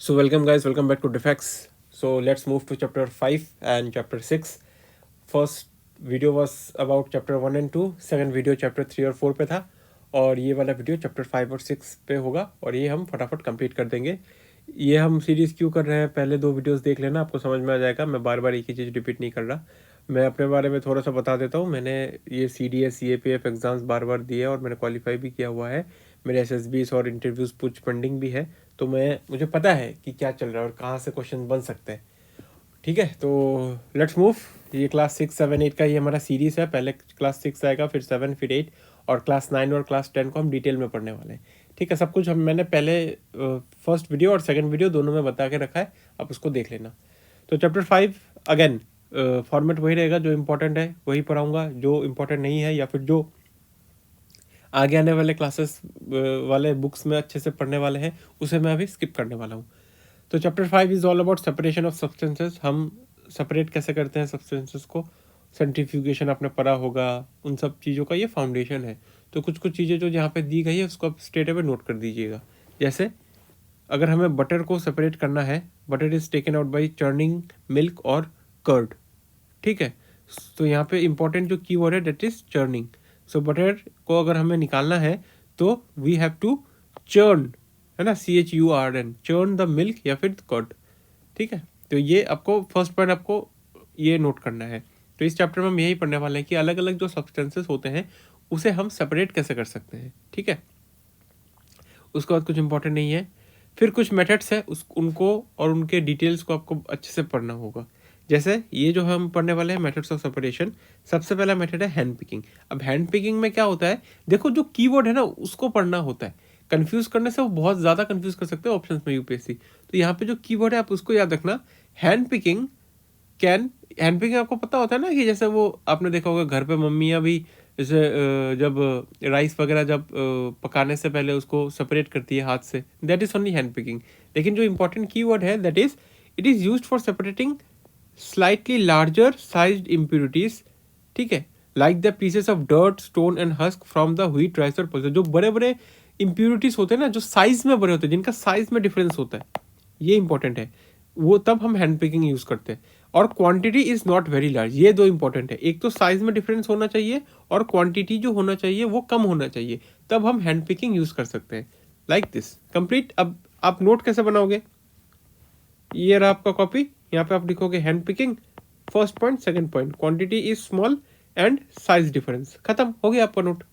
So welcome guys, welcome back to Defects. So let's move to chapter 5 and chapter 6. First video was about chapter 1 and 2, second video chapter 3 और 4 पे था और ये वाला video chapter 5 और 6 पे होगा और ये हम फटाफट कंप्लीट कर देंगे। ये हम सीरीज़ क्यों कर रहे हैं, पहले दो वीडियोस देख लेना, आपको समझ में आ जाएगा। मैं बार बार एक ही चीज़ रिपीट नहीं कर रहा। मैं अपने बारे में थोड़ा सा बता देता हूँ। मैंने ये CDS CAPF एग्ज़ाम्स बार बार दिए और मैंने क्वालिफाई भी किया हुआ है। मेरे SSBs और इंटरव्यूज़ कुछ पेंडिंग भी है, तो मुझे पता है कि क्या चल रहा है और कहाँ से क्वेश्चन बन सकते हैं। ठीक है, तो लेट्स मूव। ये क्लास 6, 7, 8 का ये हमारा सीरीज़ है। पहले क्लास 6 आएगा, फिर 7, फिर 8 और क्लास 9 और क्लास 10 को हम डिटेल में पढ़ने वाले हैं। ठीक है, सब कुछ मैंने पहले फर्स्ट वीडियो और सेकंड वीडियो दोनों में बता के रखा है, आप उसको देख लेना। तो चैप्टर 5 अगेन फॉर्मेट वही रहेगा, जो इम्पोर्टेंट है वही पढ़ाऊँगा, जो इम्पोर्टेंट नहीं है या फिर जो आगे आने वाले क्लासेस वाले बुक्स में अच्छे से पढ़ने वाले हैं उसे मैं अभी स्किप करने वाला हूँ। तो chapter 5 is all about separation of substances. हम सेपरेट कैसे करते हैं सब्सटेंसेस को, सेंट्रीफ्यूगेशन आपने पढ़ा होगा, उन सब चीज़ों का ये फाउंडेशन है। तो कुछ कुछ चीज़ें जो यहाँ पे दी गई है उसको आप स्ट्रेट अवे नोट कर दीजिएगा। जैसे अगर हमें बटर को सेपरेट करना है, butter is taken out by churning milk और कर्ड। ठीक है, तो यहाँ पे इंपॉर्टेंट जो कीवर्ड है that is churning. So butter को अगर हमें निकालना है तो वी हैव टू चर्न, है ना, CHURN, चर्न द मिल्क या फिर कर्ड। ठीक है, तो ये आपको फर्स्ट पॉइंट आपको ये नोट करना है। तो इस चैप्टर में हम यही पढ़ने वाले हैं कि अलग अलग जो सब्सटेंसेस होते हैं उसे हम सेपरेट कैसे कर सकते हैं। ठीक है, उसके बाद कुछ इंपॉर्टेंट नहीं है, फिर कुछ मेथड्स है उनको और उनके डिटेल्स को आपको अच्छे से पढ़ना होगा। जैसे ये जो हम पढ़ने वाले हैं मेथड्स ऑफ सेपरेशन, सबसे पहला मेथड है हैंड पिकिंग। अब हैंड पिकिंग में क्या होता है, देखो जो कीवर्ड है ना उसको पढ़ना होता है। कंफ्यूज करने से वो बहुत ज़्यादा कंफ्यूज कर सकते हैं ऑप्शंस में UPSC। तो यहाँ पे जो कीवर्ड है आप उसको याद रखना। हैंड पिकिंग हैंड पिकिंग आपको पता होता है ना कि जैसे वो आपने देखा होगा घर पे मम्मियाँ भी जैसे जब राइस वगैरह जब पकाने से पहले उसको सेपरेट करती है हाथ से, that is only hand picking. लेकिन जो इंपॉर्टेंट कीवर्ड है that is it is used for separating slightly larger sized impurities. ठीक है, like the pieces of dirt, stone and husk from the wheat, rice और पल्सेस। जो बड़े बड़े impurities होते हैं ना, जो साइज में बड़े होते हैं, जिनका साइज में डिफरेंस होता है, ये इंपॉर्टेंट है, वो तब हम हैंड पिकिंग यूज करते हैं। और quantity is not very large, ये दो इंपॉर्टेंट है। एक तो साइज में डिफरेंस होना चाहिए और क्वांटिटी जो होना चाहिए वो कम होना चाहिए, तब हम हैंड पिकिंग यूज कर सकते हैं। Like this complete. अब आप नोट कैसे बनाओगे, ये रहा आपका कॉपी, यहाँ पे आप लिखोगे hand picking, first point, second point, quantity is small and size difference, खत्म हो गया आपका नोट।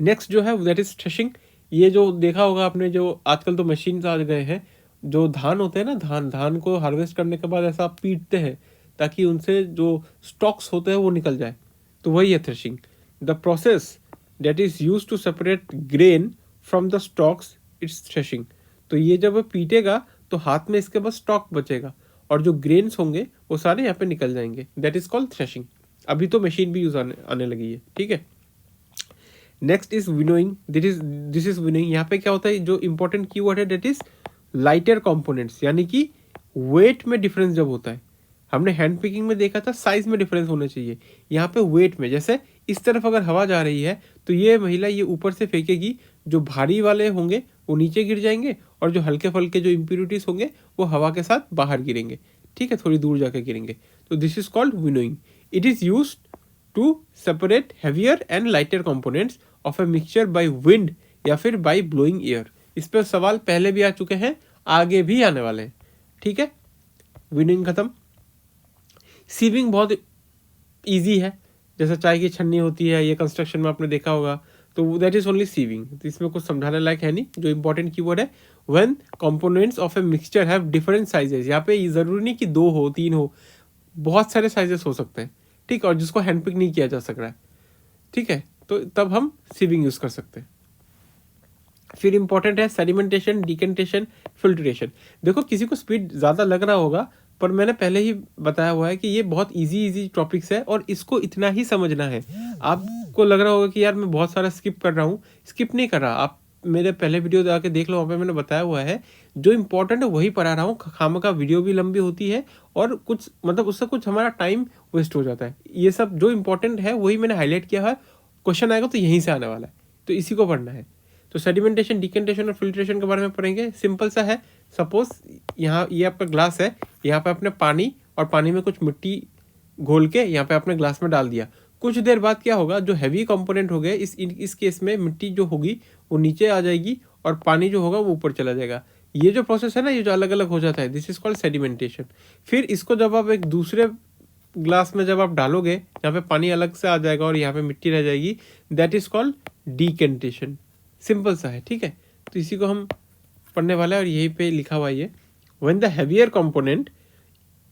नेक्स्ट जो है दैट इज थ्रेशिंग। ये जो देखा होगा आपने, जो आजकल तो मशीन आ गए हैं, जो धान होते हैं ना, धान को हार्वेस्ट करने के बाद ऐसा पीटते हैं ताकि उनसे जो स्टॉक्स होते हैं वो निकल जाए, तो वही है threshing. The process that is use to separate grain from the stalks, it's threshing. तो ये जब पीटेगा तो हाथ में इसके बस स्टॉक बचेगा और जो ग्रेन्स होंगे वो सारे यहाँ पे निकल जाएंगे, दैट इज कॉल्ड थ्रेशिंग। अभी तो मशीन भी यूज आने लगी है। ठीक है, next is winnowing. This is winnowing. यहाँ पे क्या होता है, जो इंपॉर्टेंट कीवर्ड है दैट इज लाइटर कंपोनेंट्स, यानी कि वेट में डिफरेंस जब होता है। हमने हैंड पिकिंग में देखा था साइज में डिफरेंस होना चाहिए, यहाँ पे वेट में। जैसे इस तरफ अगर हवा जा रही है तो ये महिला ये ऊपर से फेंकेगी, जो भारी वाले होंगे वो नीचे गिर जाएंगे और जो हल्के फल्के जो इम्प्यूरिटीज होंगे वो हवा के साथ बाहर गिरेंगे। ठीक है, थोड़ी दूर जाके गिरेंगे। तो this is called winnowing. It is use to separate heavier and lighter components of a mixture by wind या फिर बाय ब्लोइंग एयर। इस पर सवाल पहले भी आ चुके हैं, आगे भी आने वाले हैं। ठीक है, विनिंग खत्म। सीविंग बहुत इजी है, जैसे चाय की छन्नी होती है, ये कंस्ट्रक्शन में आपने देखा होगा, तो दैट इज ओनली सीविंग। तो इसमें कुछ समझाने लायक है नहीं। जो इंपॉर्टेंट कीवर्ड है, when components of a mixture have different sizes. यहाँ पे जरूरी नहीं कि 2 हो 3 हो, बहुत सारे साइजेस हो सकते हैं। ठीक, और जिसको हैंड पिक नहीं किया जा सक रहा है। ठीक है, तो तब हम सीविंग यूज कर सकते हैं। फिर इंपॉर्टेंट है सेडिमेंटेशन, डिकेंटेशन, फिल्ट्रेशन। देखो किसी को स्पीड ज़्यादा लग रहा होगा, पर मैंने पहले ही बताया हुआ है कि ये बहुत इजी टॉपिक्स है और इसको इतना ही समझना है। आपको लग रहा होगा कि यार मैं बहुत सारा स्किप कर रहा हूँ, स्किप नहीं कर रहा। आप मेरे पहले वीडियो जाके देख लो, वहाँ पे मैंने बताया हुआ है जो इंपॉर्टेंट है वही पढ़ा रहा हूँ। खामा वीडियो भी लंबी होती है और कुछ मतलब उससे कुछ हमारा टाइम वेस्ट हो जाता है। ये सब जो इंपॉर्टेंट है वही मैंने हाईलाइट किया है, क्वेश्चन आएगा तो यहीं से आने वाला है, तो इसी को पढ़ना है। तो सेडिमेंटेशन, डिकेंटेशन और फिल्ट्रेशन के बारे में पढ़ेंगे। सिंपल सा है, सपोज यहाँ ये आपका ग्लास है, यहाँ पे आपने पानी और पानी में कुछ मिट्टी घोल के यहाँ पे आपने ग्लास में डाल दिया। कुछ देर बाद क्या होगा, जो हैवी कंपोनेंट हो गए इस केस में मिट्टी जो होगी वो नीचे आ जाएगी और पानी जो होगा वो ऊपर चला जाएगा। ये जो प्रोसेस है ना, ये जो अलग अलग हो जाता है, दिस इज कॉल्ड सेडिमेंटेशन। फिर इसको जब आप एक दूसरे ग्लास में जब आप डालोगे, यहाँ पे पानी अलग से आ जाएगा और यहाँ पे मिट्टी रह जाएगी, that is called decantation. Simple सा है, ठीक है। तो इसी को हम पढ़ने वाला है और यहीं पे लिखा हुआ है, when the heavier component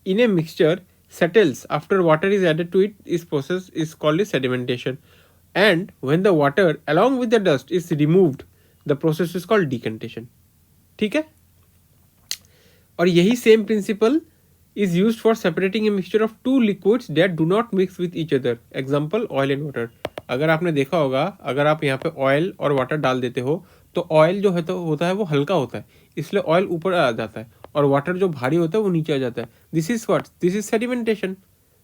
in a mixture settles after water is added to it, this process is called as sedimentation, and when the water along with the dust is removed, the process is called decantation. ठीक है। और यही same principle is used for separating a mixture of two liquids that do not mix with each other. Example, oil and water. अगर आपने देखा होगा, अगर आप यहाँ पे ऑयल और वाटर डाल देते हो तो ऑयल जो है तो होता है वो हल्का होता है, इसलिए ऑयल ऊपर आ जाता है और वाटर जो भारी होता है वो नीचे आ जाता है। This is what, this is sedimentation.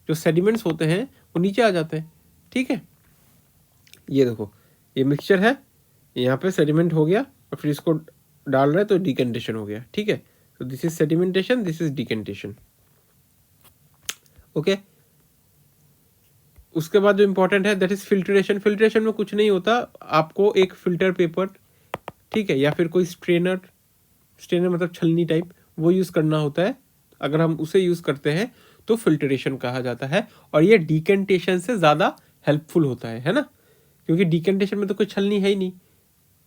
जो सेडिमेंट्स होते हैं वो नीचे आ जाते हैं, ठीक है। ये देखो, ये मिक्सचर है, यहाँ पे सेडिमेंट हो गया और फिर इसको डाल रहे हैं तो डिकेंटेशन हो गया, ठीक है। तो this is sedimentation, this is decantation, okay. उसके बाद जो इंपॉर्टेंट है दैट इज फिल्ट्रेशन। फिल्ट्रेशन में कुछ नहीं होता, आपको एक फिल्टर पेपर, ठीक है, या फिर कोई स्ट्रेनर, स्ट्रेनर मतलब छलनी टाइप, वो यूज़ करना होता है। अगर हम उसे यूज़ करते हैं तो फिल्ट्रेशन कहा जाता है, और ये डिकेंटेशन से ज़्यादा हेल्पफुल होता है ना, क्योंकि डिकेंटेशन में तो कोई छलनी है ही नहीं,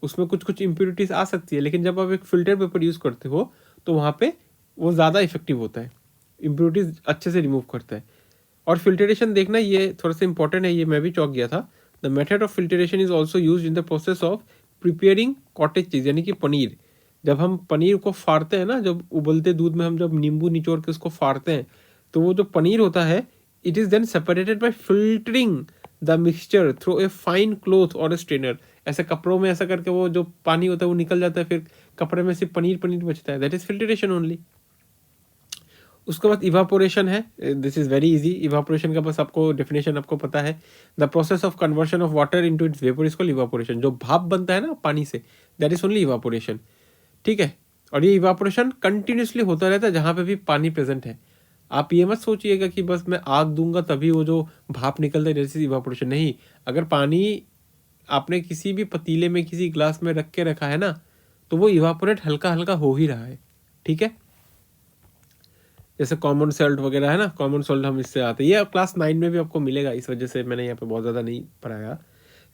उसमें कुछ कुछ इम्प्योरिटीज आ सकती है, लेकिन जब आप एक फिल्टर पेपर यूज़ करते हो तो वहाँ पे वो ज़्यादा इफेक्टिव होता है, इम्प्योरिटीज अच्छे से रिमूव करता है। और फिल्ट्रेशन देखना, ये थोड़ा सा इंपॉर्टेंट है, ये मैं भी चौंक गया था। The method of filtration is also use in the process of preparing cottage cheese, यानी कि पनीर। जब हम पनीर को फाड़ते हैं ना, जब उबलते दूध में हम जब नींबू निचोड़ के उसको फाड़ते हैं, तो वो जो पनीर होता है, it is then separated by filtering the mixture through a fine cloth और ए स्ट्रेनर। ऐसे कपड़ों में ऐसा करके वो जो पानी होता है वो निकल जाता है, फिर कपड़े में सिर्फ पनीर पनीर बचता है, दैट इज फिल्ट्रेशन ओनली। उसके बाद इवापोरेशन है, this is very easy. Evaporation का बस आपको डेफिनेशन आपको पता है, the process of conversion of water into its vapour is called evaporation. जो भाप बनता है ना पानी से, दैट इज ओनली इवापोरेशन, ठीक है। और ये इवापोरेशन कंटिन्यूसली होता रहता है जहाँ पे भी पानी प्रेजेंट है। आप ये मत सोचिएगा कि बस मैं आग दूंगा तभी वो जो भाप निकलता है, जैसे इवापोरेशन नहीं। अगर पानी आपने किसी भी पतीले में, किसी ग्लास में रख के रखा है ना, तो वो इवापोरेट हल्का हल्का हो ही रहा है, ठीक है। जैसे कॉमन सॉल्ट वगैरह है ना, कॉमन सॉल्ट हम इससे आते हैं, ये क्लास 9 में भी आपको मिलेगा, इस वजह से मैंने यहाँ पे बहुत ज़्यादा नहीं पढ़ाया।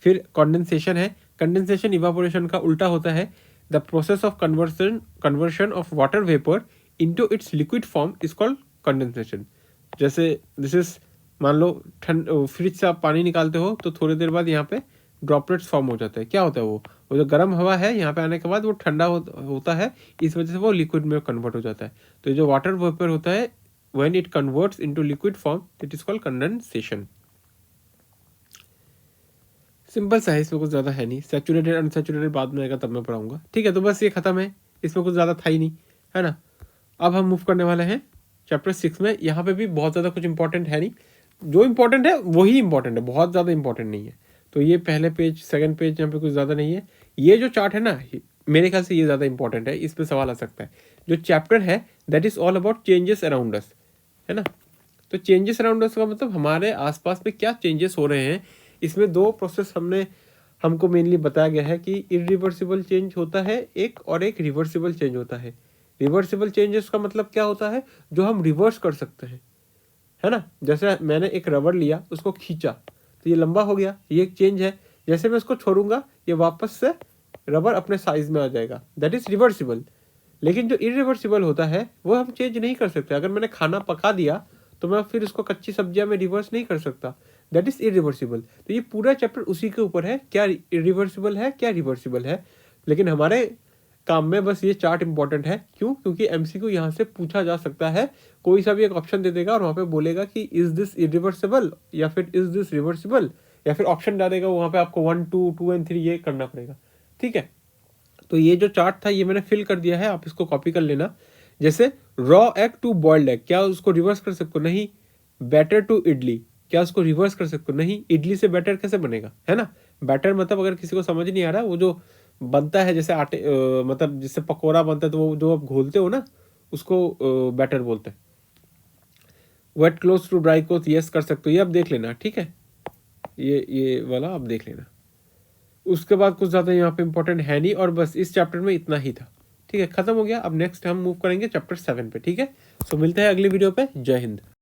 फिर कंडेंसेशन है। कंडेंसेशन इवापोरेशन का उल्टा होता है। The process of conversion of water vapour into its liquid form is called condensation. जैसे दिस इज, मान लो फ्रिज से आप पानी निकालते हो तो थोड़ी देर बाद यहाँ पे ड्रॉपलेट्स फॉर्म हो जाते हैं। क्या होता है वो जो गर्म हवा है यहाँ पे आने के बाद वो ठंडा होता है, इस वजह से वो लिक्विड में कन्वर्ट हो जाता है। तो जो वाटर वेपर होता है, when it converts into liquid form, it is called condensation. Simple सा है, इसमें कुछ ज़्यादा है नहीं। सैचुरेटेड अनसैचुरेटेड बाद में आएगा तब मैं पढ़ाऊंगा, ठीक है। तो बस ये खत्म है, इसमें कुछ ज़्यादा था ही नहीं, है ना। अब हम मूव करने वाले हैं चैप्टर 6 में। यहाँ पे भी बहुत ज़्यादा कुछ इंपॉर्टेंट है नहीं, जो इंपॉर्टेंट है वही इंपॉर्टेंट है, बहुत ज़्यादा इंपॉर्टेंट नहीं है। तो ये पहले पेज, सेकंड पेज, यहाँ पे कुछ ज़्यादा नहीं है। ये जो चार्ट है ना, मेरे ख्याल से ये ज़्यादा इंपॉर्टेंट है, इस पर सवाल आ सकता है। जो चैप्टर है that is all about changes around us, है ना। तो चेंजेस अराउंड अस का मतलब हमारे आसपास में क्या चेंजेस हो रहे हैं। इसमें दो प्रोसेस हमको मेनली बताया गया है कि इरिवर्सिबल चेंज होता है एक, और एक रिवर्सिबल चेंज होता है। रिवर्सिबल चेंजेस का मतलब क्या होता है, जो हम रिवर्स कर सकते हैं, है ना। जैसे मैंने एक रबड़ लिया, उसको खींचा तो ये लंबा हो गया, ये एक चेंज है। जैसे मैं इसको छोड़ूंगा, ये वापस से रबड़ अपने साइज में आ जाएगा, दैट इज रिवर्सिबल। लेकिन जो इरिवर्सिबल होता है वो हम चेंज नहीं कर सकते। अगर मैंने खाना पका दिया तो मैं फिर उसको कच्ची सब्जियां में रिवर्स नहीं कर सकता, दैट इज इरिवर्सिबल। तो ये पूरा चैप्टर उसी के ऊपर है, क्या इरिवर्सिबल है, क्या रिवर्सिबल है। लेकिन हमारे काम में बस ये चार्ट इंपॉर्टेंट है, क्यों? क्योंकि एमसीक्यू यहाँ से पूछा जा सकता है। कोई सा भी एक ऑप्शन दे देगा और वहाँ पे बोलेगा कि इज दिस इरिवर्सिबल या फिर इज दिस रिवर्सिबल, या फिर ऑप्शन डालेगा, वहाँ पे आपको 1 2 2 और 3 ये करना पड़ेगा, ठीक है। तो ये जो चार्ट था ये मैंने फिल कर दिया है, आप इसको कॉपी कर लेना। जैसे raw egg to boiled egg, क्या उसको रिवर्स कर सकते हो? नहीं। बैटर टू इडली, क्या उसको रिवर्स कर सकते हो? नहीं। इडली से बैटर कैसे बनेगा, है ना। बैटर मतलब अगर किसी को समझ नहीं आ रहा, वो जो बनता है जैसे आटे मतलब जिससे पकौड़ा बनता है, तो वो जो आप घोलते हो ना उसको बैटर बोलते हैं। Wet cloth to dry cloth, yes कर सकते हो, ये आप देख लेना, ठीक है, ये वाला आप देख लेना। उसके बाद कुछ ज़्यादा यहाँ पे इंपॉर्टेंट है नहीं, और बस इस चैप्टर में इतना ही था, ठीक है, खत्म हो गया। अब नेक्स्ट हम मूव करेंगे चैप्टर 7 पे, ठीक है। सो मिलते हैं अगली वीडियो पे। जय हिंद।